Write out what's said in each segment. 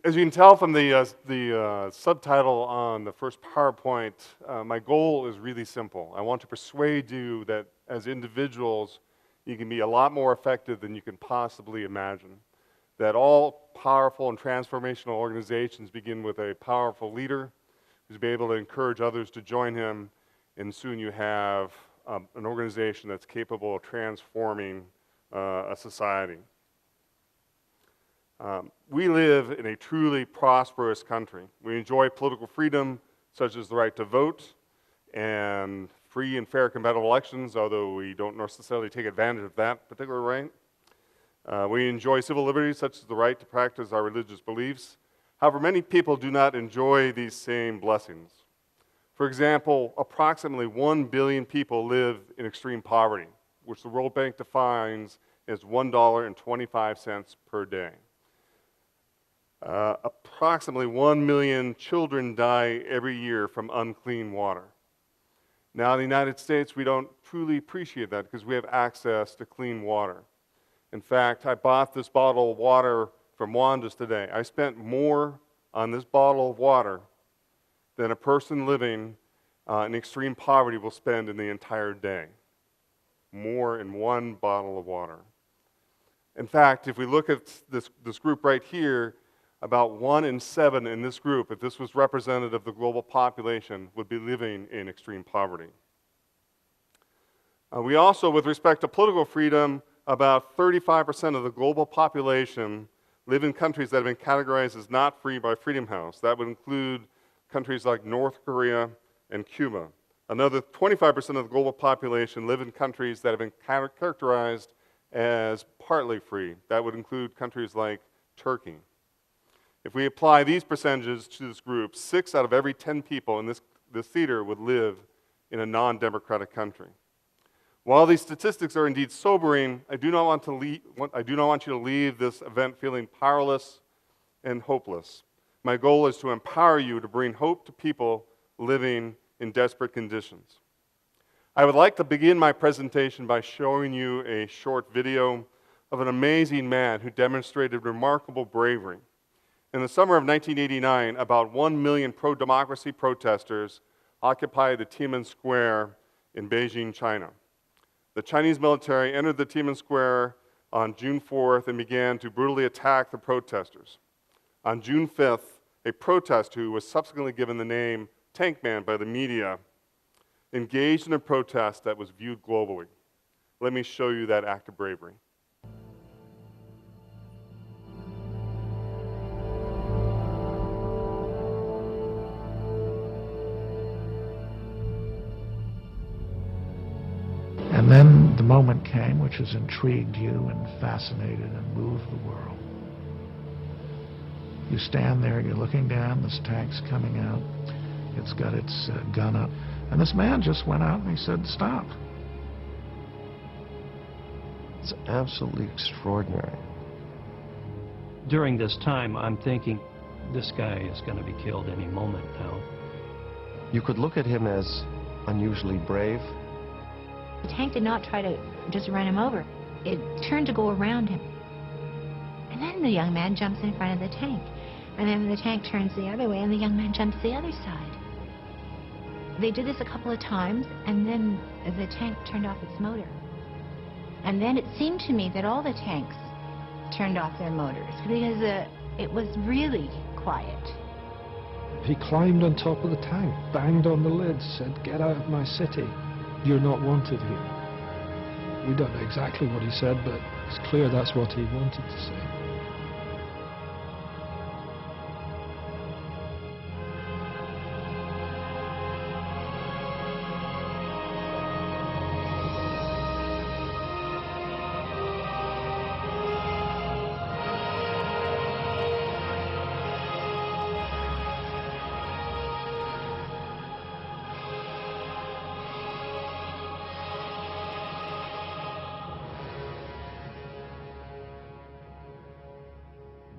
As you can tell from the subtitle on the first PowerPoint, my goal is really simple. I want to persuade you that as individuals, you can be a lot more effective than you can possibly imagine. That all powerful and transformational organizations begin with a powerful leader who's be able to encourage others to join him, and soon you have an organization that's capable of transforming a society. We live in a truly prosperous country. We enjoy political freedom, such as the right to vote, and free and fair competitive elections, although we don't necessarily take advantage of that particular right. We enjoy civil liberties, such as the right to practice our religious beliefs. However, many people do not enjoy these same blessings. For example, approximately 1 billion people live in extreme poverty, which the World Bank defines as $1.25 per day. Approximately 1 million children die every year from unclean water. Now in the United States, we don't truly appreciate that because we have access to clean water. In fact, I bought this bottle of water from Wanda's today. I spent more on this bottle of water than a person living in extreme poverty will spend in the entire day. More in one bottle of water. In fact, if we look at this group right here, about 1 in 7 in this group, if this was representative of the global population, would be living in extreme poverty. We also, with respect to political freedom, about 35% of the global population live in countries that have been categorized as not free by Freedom House. That would include countries like North Korea and Cuba. Another 25% of the global population live in countries that have been characterized as partly free. That would include countries like Turkey. If we apply these percentages to this group, 6 out of every 10 people in this theater would live in a non-democratic country. While these statistics are indeed sobering, I do not want you to leave this event feeling powerless and hopeless. My goal is to empower you to bring hope to people living in desperate conditions. I would like to begin my presentation by showing you a short video of an amazing man who demonstrated remarkable bravery. In the summer of 1989, about 1 million pro-democracy protesters occupied the Tiananmen Square in Beijing, China. The Chinese military entered the Tiananmen Square on June 4th and began to brutally attack the protesters. On June 5th, a protester who was subsequently given the name Tank Man by the media engaged in a protest that was viewed globally. Let me show you that act of bravery. And then the moment came which has intrigued you and fascinated and moved the world. You stand there, you're looking down, this tank's coming out, it's got its gun up, and this man just went out and he said, "Stop." It's absolutely extraordinary. During this time, I'm thinking, this guy is going to be killed any moment now. You could look at him as unusually brave. The tank did not try to just run him over. It turned to go around him. And then the young man jumps in front of the tank. And then the tank turns the other way and the young man jumps the other side. They did this a couple of times, and then the tank turned off its motor. And then it seemed to me that all the tanks turned off their motors because it was really quiet. He climbed on top of the tank, banged on the lid, said, "Get out of my city. You're not wanted here." We don't know exactly what he said, but it's clear that's what he wanted to say.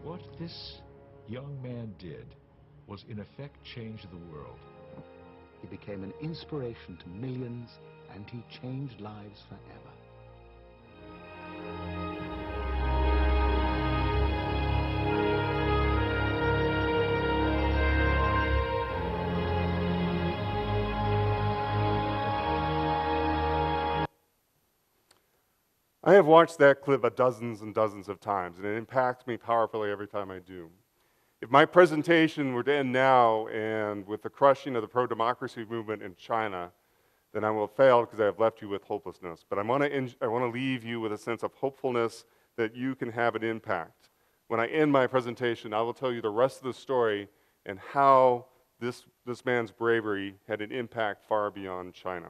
What this young man did was in effect change the world. He became an inspiration to millions, and he changed lives forever. I have watched that clip dozens and dozens of times, and it impacts me powerfully every time I do. If my presentation were to end now and with the crushing of the pro-democracy movement in China, then I will have failed because I have left you with hopelessness. But I want to leave you with a sense of hopefulness that you can have an impact. When I end my presentation, I will tell you the rest of the story and how this man's bravery had an impact far beyond China.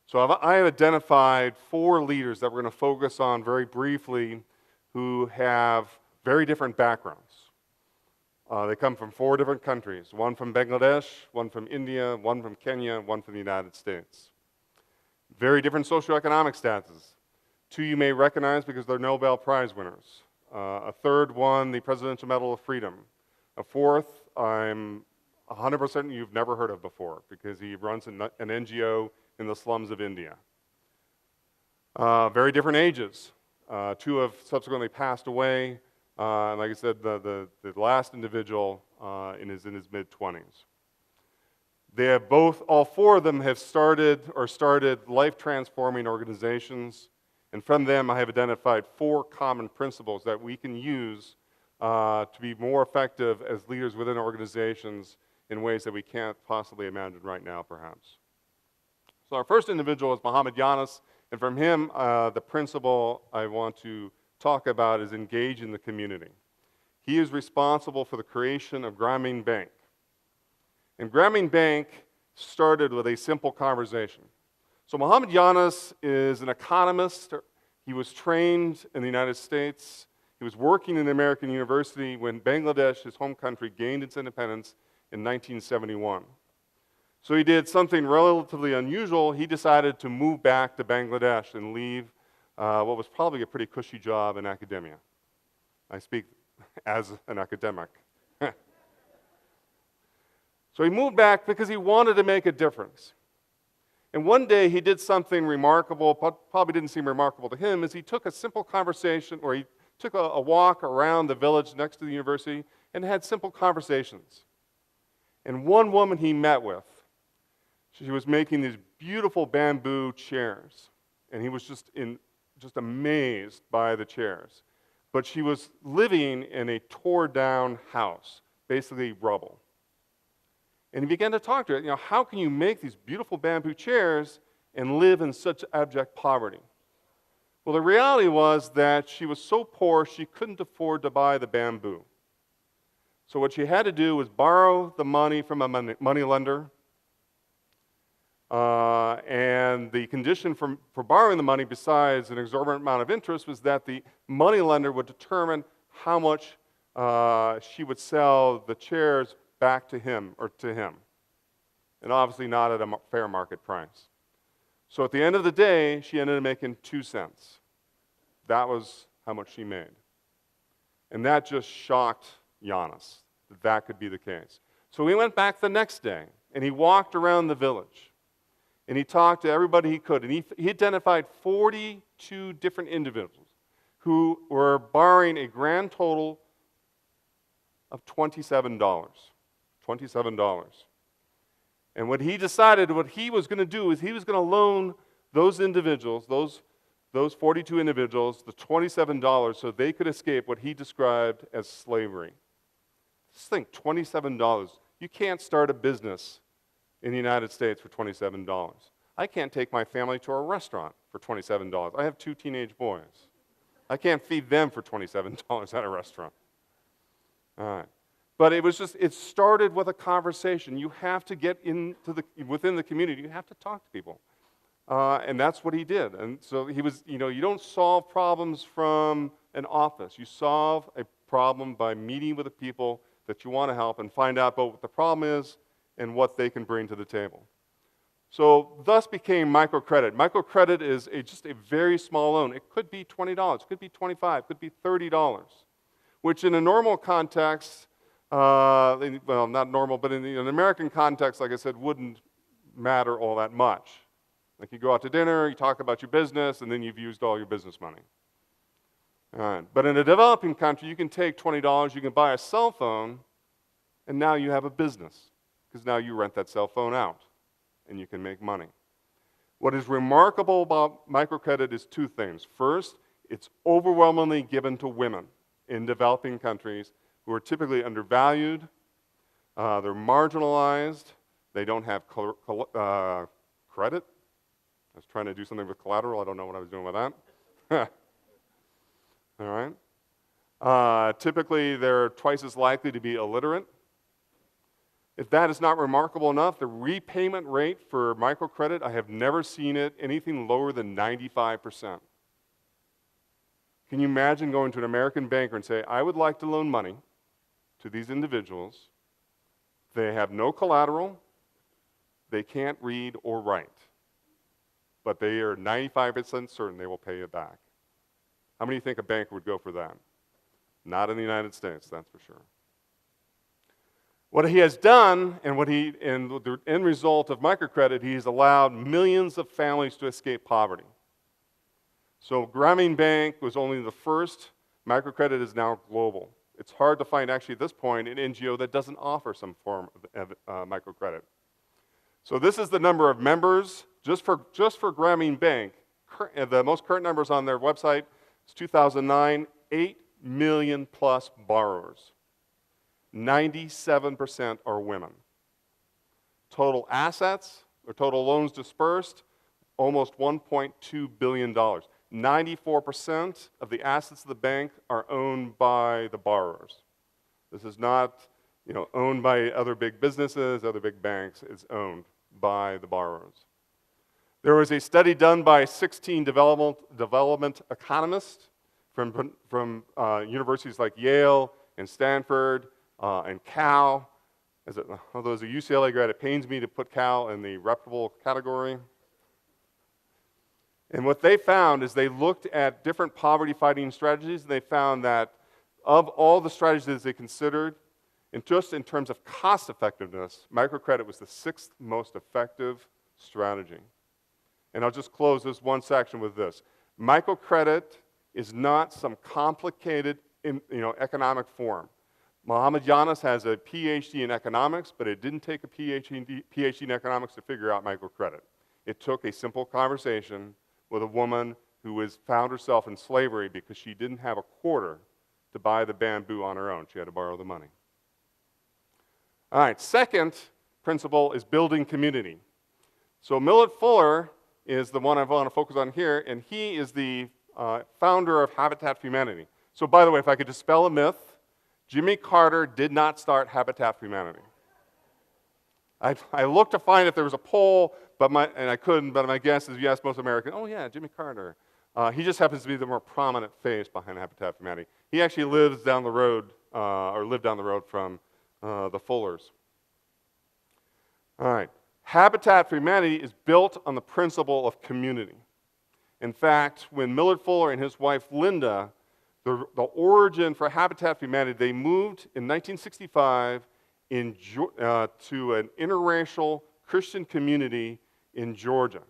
So I have identified 4 leaders that we're going to focus on very briefly who have very different backgrounds. They come from 4 different countries, one from Bangladesh, one from India, one from Kenya, one from the United States. Very different socioeconomic statuses. 2 you may recognize because they're Nobel Prize winners. A third won the Presidential Medal of Freedom. A fourth, I'm 100% you've never heard of before because he runs an NGO in the slums of India. Very different ages. 2 have subsequently passed away. And like I said, the last individual is in his mid-20s. They have all 4 of them have started life-transforming organizations. And from them, I have identified 4 common principles that we can use to be more effective as leaders within organizations in ways that we can't possibly imagine right now, perhaps. So our first individual is Muhammad Yunus, and from him, the principle I want to talk about is engage in the community. He is responsible for the creation of Grameen Bank. And Grameen Bank started with a simple conversation. So Muhammad Yunus is an economist. He was trained in the United States. He was working in an American university when Bangladesh, his home country, gained its independence in 1971. So he did something relatively unusual. He decided to move back to Bangladesh and leave what was probably a pretty cushy job in academia. I speak as an academic. So he moved back because he wanted to make a difference. And one day he did something remarkable, probably didn't seem remarkable to him, is he took a simple conversation, or he took a walk around the village next to the university and had simple conversations. And one woman he met with, she was making these beautiful bamboo chairs. And he was just amazed by the chairs. But she was living in a tore-down house, basically rubble. And he began to talk to her, how can you make these beautiful bamboo chairs and live in such abject poverty? Well, the reality was that she was so poor she couldn't afford to buy the bamboo. So what she had to do was borrow the money from a money lender. And the condition for borrowing the money, besides an exorbitant amount of interest, was that the money lender would determine how much she would sell the chairs back to him, and obviously not at a fair market price. So at the end of the day, she ended up making 2 cents. That was how much she made. And that just shocked Yunus, that could be the case. So he went back the next day, and he walked around the village, and he talked to everybody he could, and he identified 42 different individuals who were borrowing a grand total of $27. $27. And what he decided, what he was going to do is he was going to loan those individuals, those 42 individuals, the $27 so they could escape what he described as slavery. Just think, $27. You can't start a business in the United States for $27. I can't take my family to a restaurant for $27. I have 2 teenage boys. I can't feed them for $27 at a restaurant. All right. But it started with a conversation. You have to get within the community. You have to talk to people. And that's what he did. And so he was, you don't solve problems from an office. You solve a problem by meeting with the people that you want to help and find out about what the problem is and what they can bring to the table. So thus became microcredit. Microcredit is just a very small loan. It could be $20, it could be $25, it could be $30, which in a normal context, well, not normal, but in an American context, like I said, wouldn't matter all that much. Like you go out to dinner, you talk about your business, and then you've used all your business money. All right. But in a developing country, you can take $20, you can buy a cell phone, and now you have a business, because now you rent that cell phone out, and you can make money. What is remarkable about microcredit is two things. First, it's overwhelmingly given to women in developing countries who are typically undervalued, they're marginalized, they don't have credit. I was trying to do something with collateral. I don't know what I was doing with that. All right. Typically, they're twice as likely to be illiterate. If that is not remarkable enough, the repayment rate for microcredit, I have never seen it anything lower than 95%. Can you imagine going to an American banker and say, I would like to loan money to these individuals. They have no collateral, they can't read or write, but they are 95% certain they will pay it back. How many think a banker would go for that? Not in the United States, that's for sure. What he has done, and the end result of microcredit, he's allowed millions of families to escape poverty. So Grameen Bank was only the first. Microcredit is now global. It's hard to find, actually, at this point, an NGO that doesn't offer some form of microcredit. So this is the number of members just for Grameen Bank. The most current numbers on their website is 2009, 8 million plus borrowers. 97% are women. Total assets, or total loans dispersed, almost $1.2 billion. 94% of the assets of the bank are owned by the borrowers. This is not, owned by other big businesses, other big banks. It's owned by the borrowers. There was a study done by 16 development economists from universities like Yale and Stanford and Cal. Although as a UCLA grad, it pains me to put Cal in the reputable category. And what they found is they looked at different poverty-fighting strategies, and they found that of all the strategies they considered, and just in terms of cost effectiveness, microcredit was the 6th most effective strategy. And I'll just close this one section with this. Microcredit is not some complicated economic form. Muhammad Yunus has a PhD in economics, but it didn't take a PhD in economics to figure out microcredit. It took a simple conversation with a woman who found herself in slavery because she didn't have a quarter to buy the bamboo on her own. She had to borrow the money. All right, second principle is building community. So Millett Fuller is the one I want to focus on here, and he is the founder of Habitat for Humanity. So by the way, if I could dispel a myth, Jimmy Carter did not start Habitat for Humanity. I looked to find if there was a poll, and I couldn't, but my guess is you ask most Americans, oh yeah, Jimmy Carter. He just happens to be the more prominent face behind Habitat for Humanity. He actually lives down the road, or lived down the road from the Fullers. All right, Habitat for Humanity is built on the principle of community. In fact, when Millett Fuller and his wife Linda, the origin for Habitat for Humanity, they moved in 1965 to an interracial Christian community in Georgia.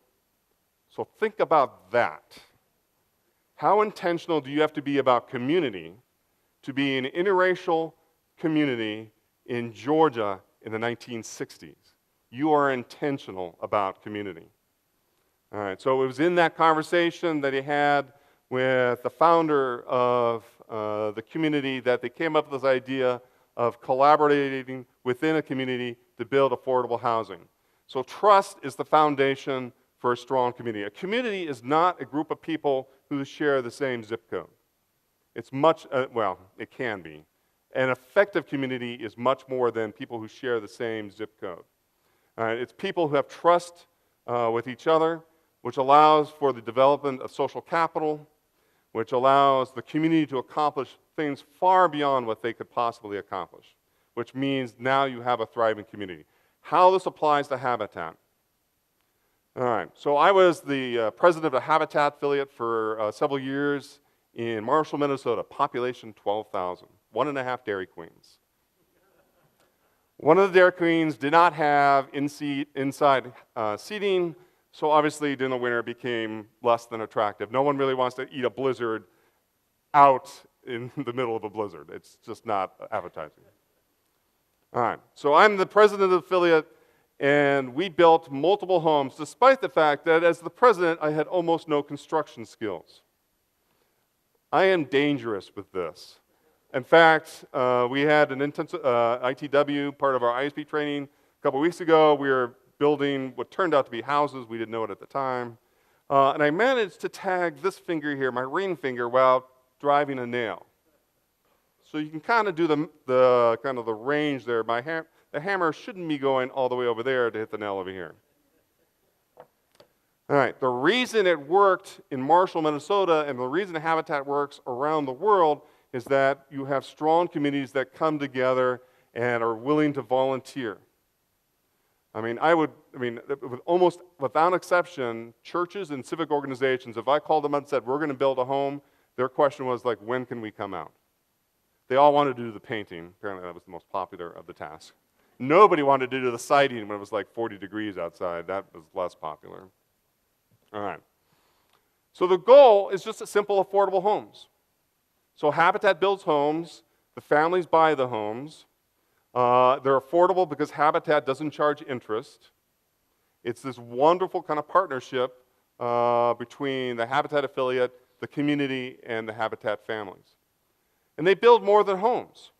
So think about that. How intentional do you have to be about community to be an interracial community in Georgia in the 1960s? You are intentional about community. All right, so it was in that conversation that he had with the founder of the community that they came up with this idea of collaborating within a community to build affordable housing. So trust is the foundation for a strong community. A community is not a group of people who share the same zip code. It's much, well, it can be. An effective community is much more than people who share the same zip code. It's people who have trust with each other, which allows for the development of social capital, which allows the community to accomplish things far beyond what they could possibly accomplish, which means now you have a thriving community. How this applies to Habitat. All right, so I was the president of a Habitat affiliate for several years in Marshall, Minnesota, population 12,000, 1.5 Dairy Queens. One of the Dairy Queens did not have inside seating, so obviously during the winter it became less than attractive. No one really wants to eat a blizzard out in the middle of a blizzard. It's just not appetizing. All right, so I'm the president of the affiliate, And we built multiple homes, despite the fact that as the president, I had almost no construction skills. I am dangerous with this. In fact, we had an intensive ITW, part of our ISP training, a couple weeks ago. We were building what turned out to be houses. We didn't know it at the time. And I managed to tag this finger here, my ring finger, while driving a nail. So you can kind of do the kind of the range there. The hammer shouldn't be going all the way over there to hit the nail over here. All right, the reason it worked in Marshall, Minnesota, and the reason Habitat works around the world is that you have strong communities that come together and are willing to volunteer. With almost without exception, churches and civic organizations, if I called them up and said, we're going to build a home, their question was like, when can we come out? They all wanted to do the painting. Apparently that was the most popular of the tasks. Nobody wanted to do the siding when it was like 40 degrees outside. That was less popular. All right. So the goal is just a simple, affordable homes. So Habitat builds homes. The families buy the homes. They're affordable because Habitat doesn't charge interest. It's this wonderful kind of partnership between the Habitat affiliate, the community, and the Habitat families. And they build more than homes.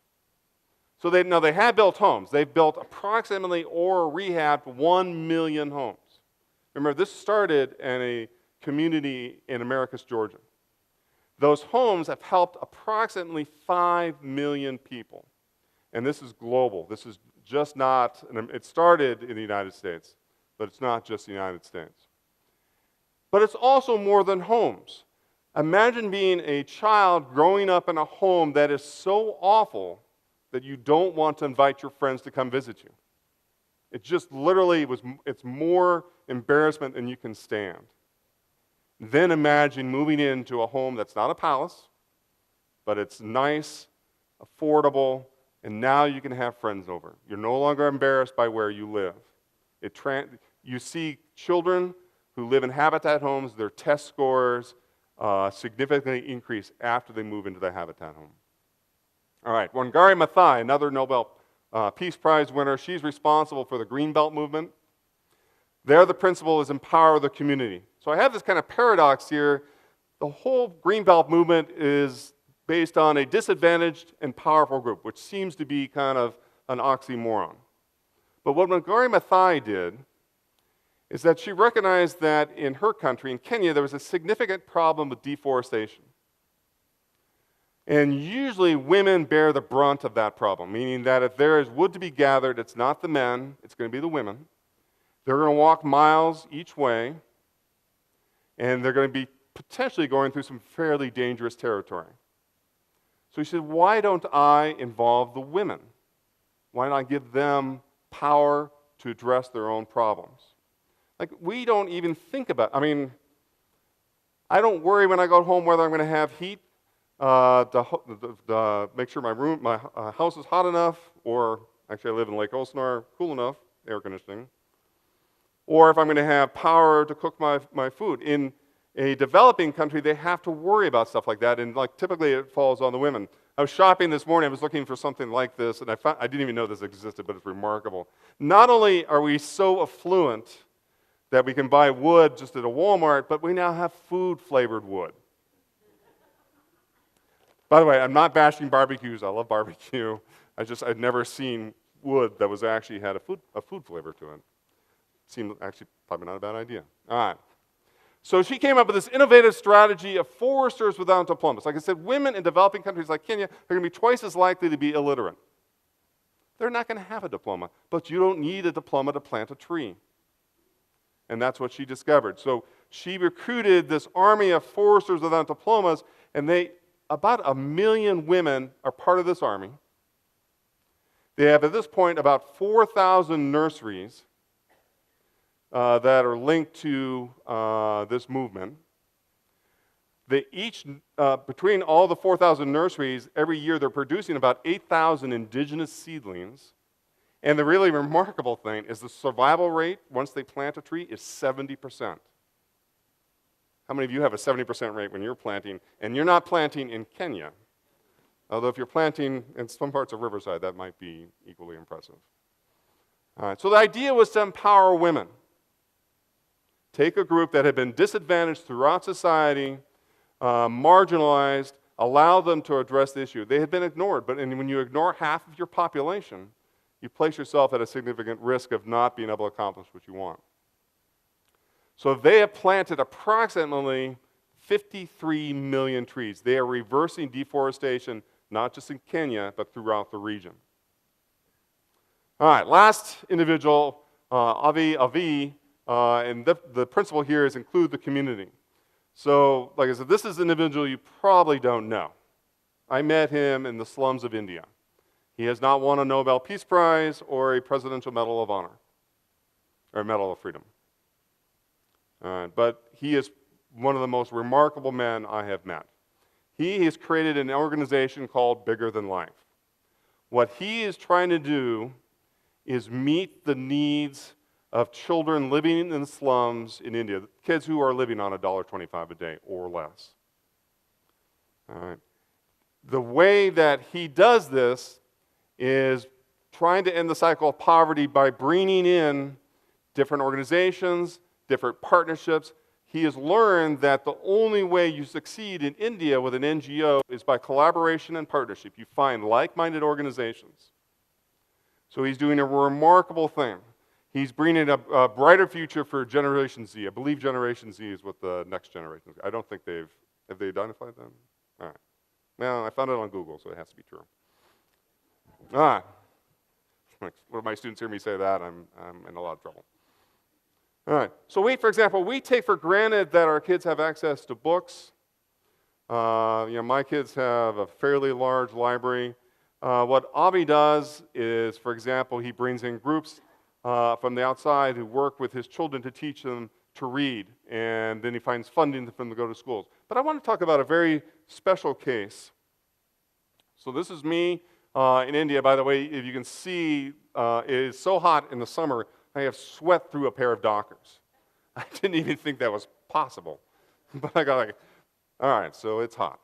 So they have built homes. They've built approximately or rehabbed 1 million homes. Remember, this started in a community in Americus, Georgia. Those homes have helped approximately 5 million people. And this is global. This is just not, it started in the United States, but it's not just the United States. But it's also more than homes. Imagine being a child growing up in a home that is so awful that you don't want to invite your friends to come visit you. It just literally it's more embarrassment than you can stand. Then imagine moving into a home that's not a palace, but it's nice, affordable, and now you can have friends over. You're no longer embarrassed by where you live. You see children who live in Habitat homes, their test scores significantly increase after they move into the Habitat home. All right, Wangari Maathai, another Nobel Peace Prize winner, she's responsible for the Greenbelt movement. There the principle is empower the community. So I have this kind of paradox here. The whole Greenbelt movement is based on a disadvantaged and powerful group, which seems to be kind of an oxymoron. But what Wangari Maathai did is that she recognized that in her country, in Kenya, there was a significant problem with deforestation. And usually women bear the brunt of that problem, meaning that if there is wood to be gathered, it's not the men, it's going to be the women. They're going to walk miles each way, and they're going to be potentially going through some fairly dangerous territory. So he said, why don't I involve the women? Why not give them power to address their own problems? Like, we don't even think about, I don't worry when I go home whether I'm going to have heat to make sure my house is hot enough, or actually I live in Lake Elsinore, cool enough, air conditioning, or if I'm going to have power to cook my food. In a developing country, they have to worry about stuff like that, and typically it falls on the women. I was shopping this morning, I was looking for something like this, and I didn't even know this existed, but it's remarkable. Not only are we so affluent that we can buy wood just at a Walmart, but we now have food-flavored wood. By the way, I'm not bashing barbecues. I love barbecue. I'd never seen wood that was actually had a food flavor to it. Seemed actually probably not a bad idea. All right. So she came up with this innovative strategy of foresters without diplomas. Like I said, women in developing countries like Kenya are going to be twice as likely to be illiterate. They're not going to have a diploma, but you don't need a diploma to plant a tree. And that's what she discovered. So she recruited this army of foresters without diplomas, and about 1 million women are part of this army. They have, at this point, about 4,000 nurseries that are linked to this movement. They each, between all the 4,000 nurseries, every year they're producing about 8,000 indigenous seedlings. And the really remarkable thing is the survival rate, once they plant a tree, is 70%. How many of you have a 70% rate when you're planting, and you're not planting in Kenya? Although if you're planting in some parts of Riverside, that might be equally impressive. All right, so the idea was to empower women. Take a group that had been disadvantaged throughout society, marginalized, allow them to address the issue. They had been ignored, but when you ignore half of your population, you place yourself at a significant risk of not being able to accomplish what you want. So they have planted approximately 53 million trees. They are reversing deforestation, not just in Kenya, but throughout the region. All right, last individual, Avi, and the principle here is include the community. So, like I said, this is an individual you probably don't know. I met him in the slums of India. He has not won a Nobel Peace Prize or a Presidential Medal of Honor, or a Medal of Freedom. But he is one of the most remarkable men I have met. He has created an organization called Bigger Than Life. What he is trying to do is meet the needs of children living in slums in India, kids who are living on $1.25 a day or less. All right. The way that he does this is trying to end the cycle of poverty by bringing in different organizations, different partnerships. He has learned that the only way you succeed in India with an NGO is by collaboration and partnership. You find like-minded organizations. So he's doing a remarkable thing. He's bringing a brighter future for Generation Z. I believe Generation Z is what the next generation is. I don't think have they identified them? All right. Well, I found it on Google, so it has to be true. All right. When my students hear me say that, I'm in a lot of trouble. All right. So for example, we take for granted that our kids have access to books. My kids have a fairly large library. What Avi does is, for example, he brings in groups from the outside who work with his children to teach them to read, and then he finds funding for them to go to schools. But I want to talk about a very special case. So this is me in India. By the way, if you can see, it is so hot in the summer, I have sweat through a pair of Dockers. I didn't even think that was possible. But I got like, all right, so it's hot.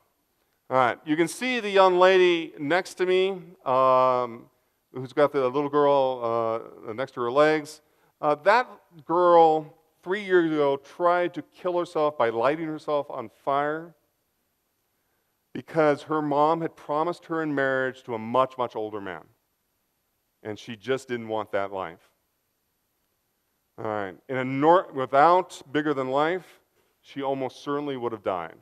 All right, you can see the young lady next to me, who's got the little girl next to her legs. That girl, 3 years ago, tried to kill herself by lighting herself on fire because her mom had promised her in marriage to a much, much older man. And she just didn't want that life. All right, without Bigger Than Life, she almost certainly would have died.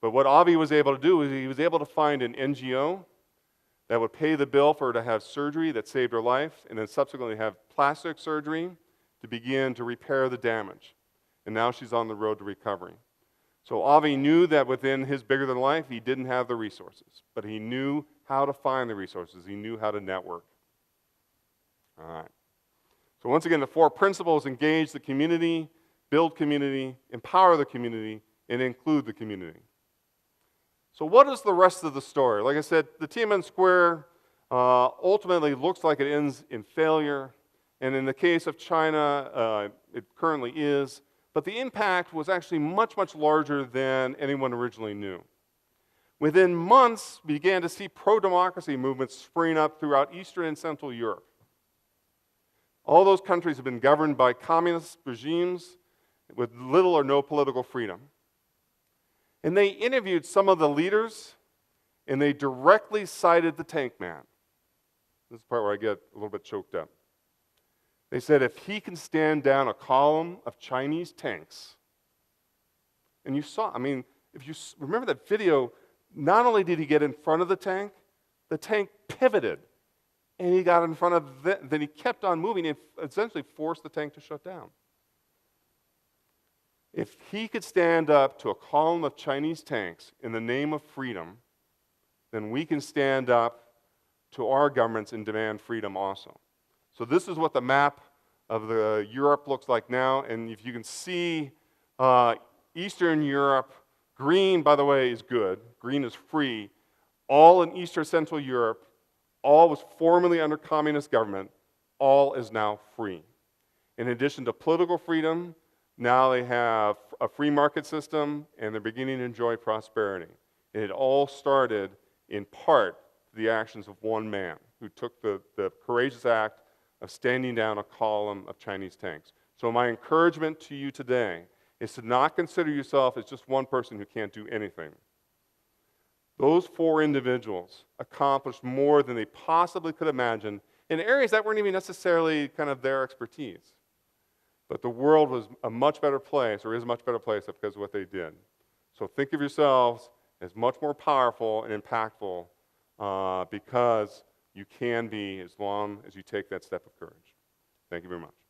But what Avi was able to do is he was able to find an NGO that would pay the bill for her to have surgery that saved her life, and then subsequently have plastic surgery to begin to repair the damage. And now she's on the road to recovery. So Avi knew that within his Bigger Than Life, he didn't have the resources, but he knew how to find the resources. He knew how to network. All right. So once again, the 4 principles: engage the community, build community, empower the community, and include the community. So what is the rest of the story? Like I said, the Tiananmen Square ultimately looks like it ends in failure. And in the case of China, it currently is. But the impact was actually much, much larger than anyone originally knew. Within months, we began to see pro-democracy movements spring up throughout Eastern and Central Europe. All those countries have been governed by communist regimes with little or no political freedom. And they interviewed some of the leaders, and they directly cited the tank man. This is the part where I get a little bit choked up. They said, if he can stand down a column of Chinese tanks, and you saw, if you remember that video, not only did he get in front of the tank pivoted, and he got in front of it, then he kept on moving and essentially forced the tank to shut down. If he could stand up to a column of Chinese tanks in the name of freedom, then we can stand up to our governments and demand freedom also. So this is what the map of Europe looks like now. And if you can see Eastern Europe, green, by the way, is good. Green is free. All in Eastern Central Europe, all was formerly under communist government, all is now free. In addition to political freedom, now they have a free market system, and they're beginning to enjoy prosperity. And it all started, in part, the actions of one man who took the courageous act of standing down a column of Chinese tanks. So my encouragement to you today is to not consider yourself as just one person who can't do anything. Those 4 individuals accomplished more than they possibly could imagine in areas that weren't even necessarily kind of their expertise. But the world was a much better place, or is a much better place, because of what they did. So think of yourselves as much more powerful and impactful because you can be, as long as you take that step of courage. Thank you very much.